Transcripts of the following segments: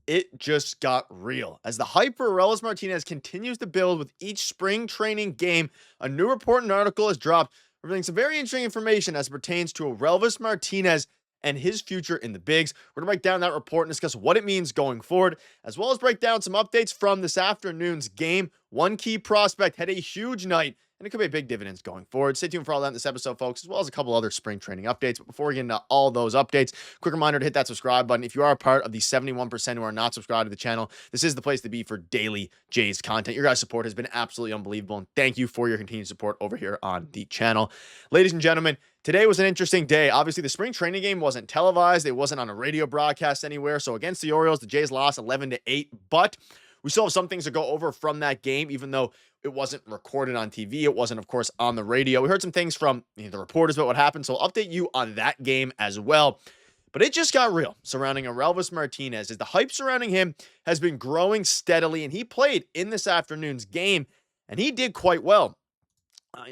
it just got real. As the hype for Orelvis Martinez continues to build with each spring training game, a new report and article has dropped, revealing some very interesting information as it pertains to Orelvis Martinez and his future in the bigs. We're going to break down that report and discuss what it means going forward, as well as break down some updates from this afternoon's game. One key prospect had a huge night, and it could be big dividends going forward. Stay tuned for all that in this episode, folks, as well as a couple other spring training updates. But before we get into all those updates, quick reminder to hit that subscribe button. If you are a part of the 71% who are not subscribed to the channel, this is the place to be for daily Jays content. Your guys' support has been absolutely unbelievable, and thank you for your continued support over here on the channel. Ladies and gentlemen, today was an interesting day. Obviously, the spring training game wasn't televised. It wasn't on a radio broadcast anywhere. So against the Orioles, the Jays lost 11-8, but we still have some things to go over from that game, even though it wasn't recorded on TV. It wasn't, of course, on the radio. We heard some things from the reporters about what happened, so I'll update you on that game as well. But it just got real surrounding Orelvis Martinez, as the hype surrounding him has been growing steadily, and he played in this afternoon's game, and he did quite well.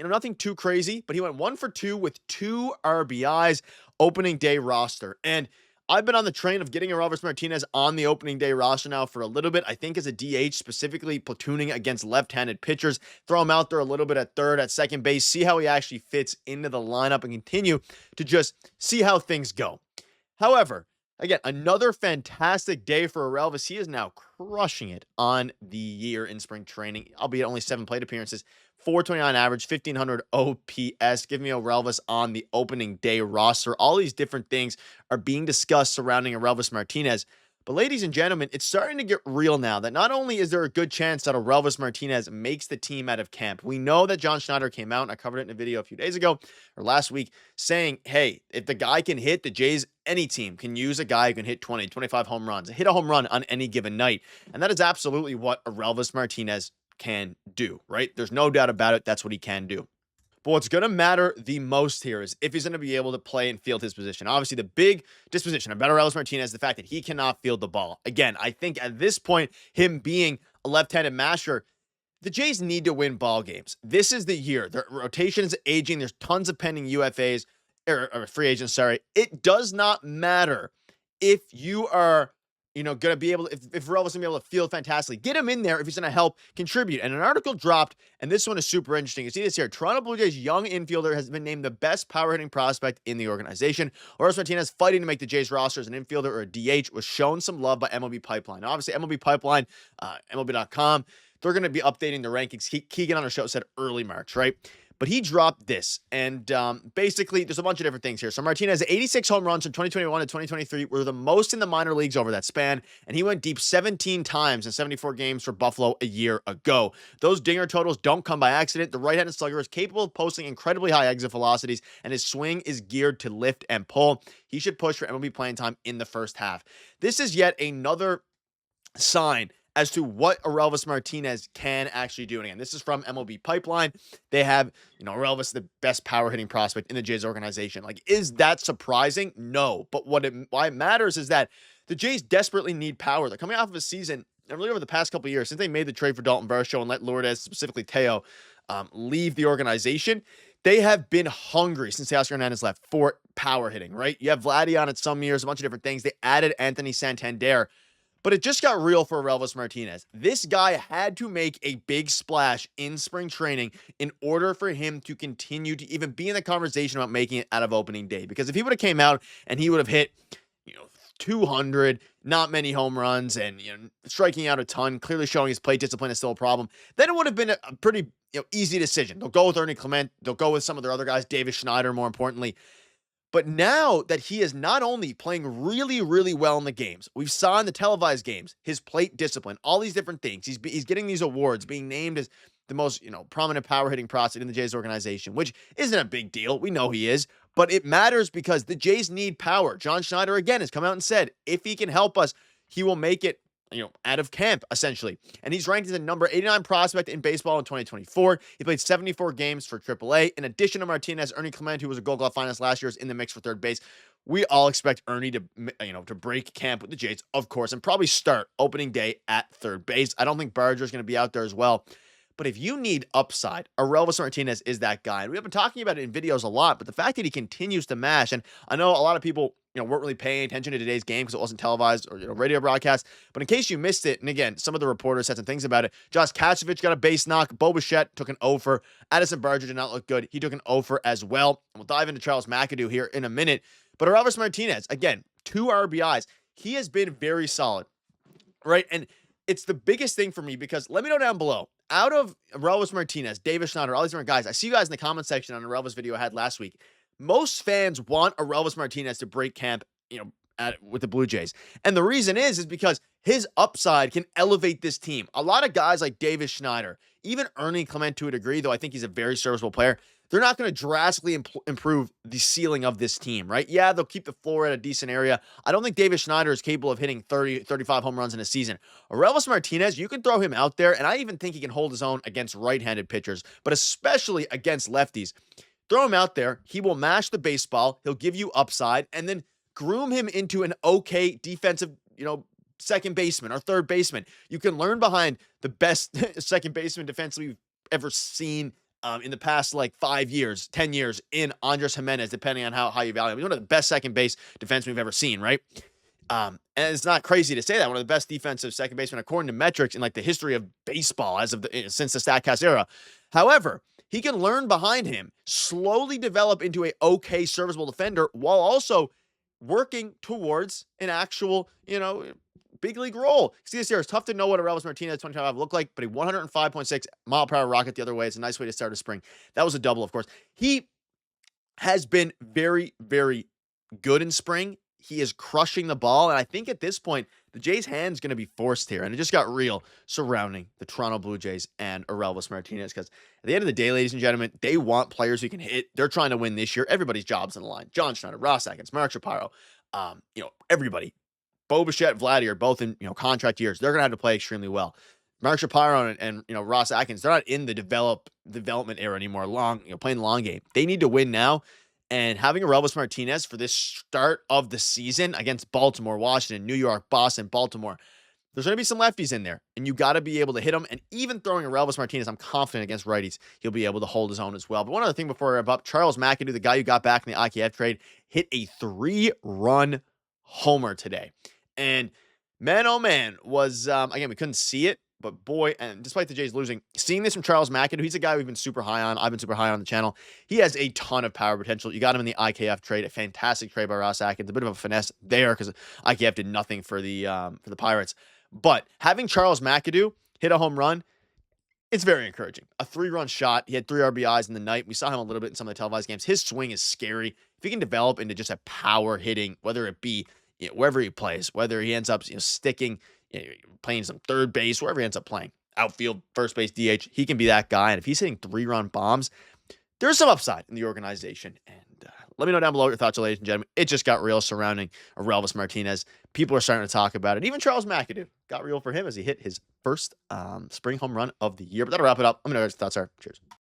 Nothing too crazy, but he went 1 for 2 with 2 RBIs, opening day roster. And I've been on the train of getting Orelvis Martinez on the opening day roster now for a little bit. I think as a DH, specifically platooning against left-handed pitchers, throw him out there a little bit at third, at second base, see how he actually fits into the lineup and continue to just see how things go. However, again, another fantastic day for Orelvis. He is now crushing it on the year in spring training, albeit only 7 plate appearances, 429 average, 1500 OPS. Give me Orelvis on the opening day roster. All these different things are being discussed surrounding Orelvis Martinez. But ladies and gentlemen, it's starting to get real now that not only is there a good chance that Orelvis Martinez makes the team out of camp. We know that John Schneider came out, and I covered it in a video a few days ago or last week, saying, hey, if the guy can hit, the Jays, any team can use a guy who can hit 20, 25 home runs, hit a home run on any given night. And that is absolutely what Orelvis Martinez can do, right? There's no doubt about it. That's what he can do. But what's going to matter the most here is if he's going to be able to play and field his position. Obviously, the big disposition about Orelvis Martinez is the fact that he cannot field the ball. Again, I think at this point, him being a left-handed masher, the Jays need to win ball games. This is the year. Their rotation is aging. There's tons of pending UFAs, or free agents, sorry. It does not matter if you are going to be able to, if Orelvis is going to be able to field fantastically, get him in there if he's going to help contribute. And an article dropped, and this one is super interesting. You see this here. Toronto Blue Jays young infielder has been named the best power hitting prospect in the organization. Orelvis Martinez, fighting to make the Jays roster as an infielder or a DH, was shown some love by MLB Pipeline. Now, obviously, MLB Pipeline, MLB.com, they're going to be updating the rankings. Keegan on our show said early March, right? But he dropped this, and basically, there's a bunch of different things here. So Martinez, 86 home runs from 2021 to 2023, were the most in the minor leagues over that span, and he went deep 17 times in 74 games for Buffalo a year ago. Those dinger totals don't come by accident. The right-handed slugger is capable of posting incredibly high exit velocities, and his swing is geared to lift and pull. He should push for MLB playing time in the first half. This is yet another sign as to what Orelvis Martinez can actually do. And again, this is from MLB Pipeline. They have, Orelvis, the best power hitting prospect in the Jays organization. Like, is that surprising? No. But why it matters is that the Jays desperately need power. They're coming off of a season, and really over the past couple of years, since they made the trade for Dalton Varsho and let Lourdes, specifically Teo, leave the organization, they have been hungry since Teoscar Hernandez left for power hitting, right? You have Vladdy on it some years, a bunch of different things. They added Anthony Santander. But it just got real for Orelvis Martinez. This guy had to make a big splash in spring training in order for him to continue to even be in the conversation about making it out of opening day. Because if he would have came out and he would have hit, 200, not many home runs, and striking out a ton, clearly showing his plate discipline is still a problem, then it would have been a pretty easy decision. They'll go with Ernie Clement. They'll go with some of their other guys, Davis Schneider, more importantly. But now that he is not only playing really, really well in the games, we've saw in the televised games, his plate discipline, all these different things. He's getting these awards, being named as the most, prominent power hitting prospect in the Jays organization, which isn't a big deal. We know he is, but it matters because the Jays need power. John Schneider, again, has come out and said, if he can help us, he will make it, out of camp, essentially. And he's ranked as a number 89 prospect in baseball in 2024. He played 74 games for AAA. In addition to Martinez, Ernie Clement, who was a Gold Glove finalist last year, is in the mix for third base. We all expect Ernie to, to break camp with the Jays, of course, and probably start opening day at third base. I don't think Barger is going to be out there as well. But if you need upside, Orelvis Martinez is that guy. And we've been talking about it in videos a lot, but the fact that he continues to mash, and I know a lot of people, weren't really paying attention to today's game because it wasn't televised or, radio broadcast. But in case you missed it, and again, some of the reporters said some things about it. Josh Kaczewicz got a base knock. Bichette took an over. Addison Barger did not look good. He took an over as well. And we'll dive into Charles McAdoo here in a minute. But Orelvis Martinez, again, 2 RBIs. He has been very solid, right? And it's the biggest thing for me because let me know down below. Out of Orelvis Martinez, David Schneider, all these different guys, I see you guys in the comment section on the Orelvis video I had last week. Most fans want Orelvis Martinez to break camp, with the Blue Jays. And the reason is because his upside can elevate this team. A lot of guys like David Schneider, even Ernie Clement to a degree, though I think he's a very serviceable player, they're not going to drastically improve the ceiling of this team, right? Yeah, they'll keep the floor at a decent area. I don't think David Schneider is capable of hitting 30, 35 home runs in a season. Orelvis Martinez, you can throw him out there, and I even think he can hold his own against right-handed pitchers, but especially against lefties. Throw him out there. He will mash the baseball. He'll give you upside, and then groom him into an okay defensive, second baseman or third baseman. You can learn behind the best second baseman defensively we've ever seen in the past 5 years, 10 years in Andres Gimenez, depending on how you value him. He's one of the best second base defensemen we've ever seen, right? And it's not crazy to say that. One of the best defensive second basemen according to metrics in the history of baseball since the StatCast era. However, he can learn behind him, slowly develop into a okay serviceable defender while also working towards an actual, big league role. See, this year it's tough to know what Orelvis Martinez 2025 looked like, but a 105.6 mile per hour rocket the other way. It's a nice way to start a spring. That was a double, of course. He has been very, very good in spring. He is crushing the ball, and I think at this point, the Jays' hand's going to be forced here, and it just got real surrounding the Toronto Blue Jays and Orelvis Martinez, because at the end of the day, ladies and gentlemen, they want players who can hit. They're trying to win this year. Everybody's job's on the line. John Schneider, Ross Atkins, Mark Shapiro, everybody. Bo Bichette, Vladimir, both in contract years. They're going to have to play extremely well. Mark Shapiro and Ross Atkins, they're not in the development era anymore. Playing the long game. They need to win now. And having Orelvis Martinez for this start of the season against Baltimore, Washington, New York, Boston, Baltimore, there's going to be some lefties in there, and you got to be able to hit them. And even throwing Orelvis Martinez, I'm confident against righties, he'll be able to hold his own as well. But one other thing before I wrap up, Charles McAdoo, the guy you got back in the IKF trade, hit a 3-run homer today. And man, oh man, was, again, we couldn't see it, but boy, and despite the Jays losing, seeing this from Charles McAdoo, he's a guy we've been super high on. I've been super high on the channel. He has a ton of power potential. You got him in the IKF trade, a fantastic trade by Ross Atkins, a bit of a finesse there because IKF did nothing for the Pirates. But having Charles McAdoo hit a home run, it's very encouraging. A 3-run shot. He had 3 RBIs in the night. We saw him a little bit in some of the televised games. His swing is scary. If he can develop into just a power hitting, whether it be wherever he plays, whether he ends up sticking, playing some third base, wherever he ends up playing, outfield, first base, DH, he can be that guy. And if he's hitting 3-run bombs, there's some upside in the organization. And let me know down below what your thoughts are, ladies and gentlemen. It just got real surrounding Orelvis Martinez. People are starting to talk about it. Even Charles McAdoo got real for him as he hit his first spring home run of the year. But that'll wrap it up. Let me know what your thoughts are. Cheers.